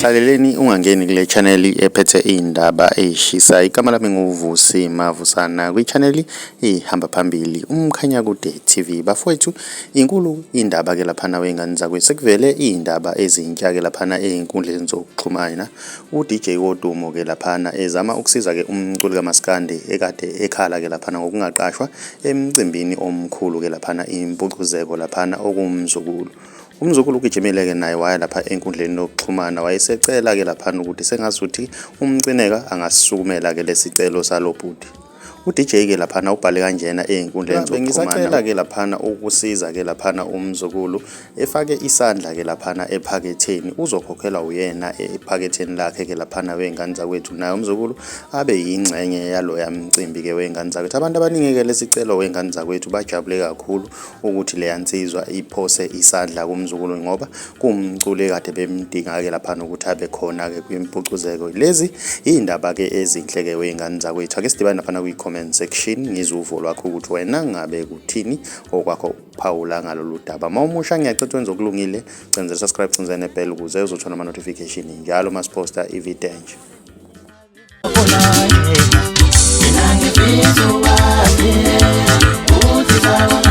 Hlaleleni ungangeni kule channel ephethe indaba ezishisa. Igama lami nguVusi Mavusana kwi-channel ihamba phambili umkhanya kude TV. Bafowethu, inkulu indaba ke laphana wengane zakwethu. Sekuvele indaba ezintsha ke laphana einkundleni zokuxhumana. uDJ Wodumo ke laphana ezama ukusiza ke umculi kaMaskandi ekade ekhala ke laphana ngokungaqashwa emcimbini omkhulu ke laphana impucuzeko laphana okumzukulu. Umzukulu ugijimile ke naye waya lapha enkundleni yokuxhumana wayesecela ke lapha ukuthi sengazuthi umcineka angasisukumela ke lesicelo salobhuti. uDJ ke lapha ubhale kanjena einkundleni zokuxhumana. Ngisacela ke lapha ukusiza ke lapha umzukulu efake isandla ke lapha ephaketheni uzokhokhelwa uyena ephaketheni lakhe ke lapha wengane zakwethu naye umzukulu abe yingcenye yalo yamcimbi ke wengane zakwethu. Abantu abaningi ke lesicelo wengane zakwethu bajabule kakhulu ukuthi le yansizwa iphose isandla kumzukulu ngoba kumculi kade bemdinga ke lapha ukuthi abe khona ke kwimpucuzeko. Lezi indaba ke ezinhle ke wengane zakwethu. Ake sidibane lapha comment section ngizuvo lwakho ukuthi wena ngabe kuthini okwakho phawula ngalolu daba. Mawumusha ngiyacela wenza okulungile, cenza subscribe, cenza nebell ukuze uzothola ama notification njalo masiposta ivideo nje. Mina ngifisa wathi uthi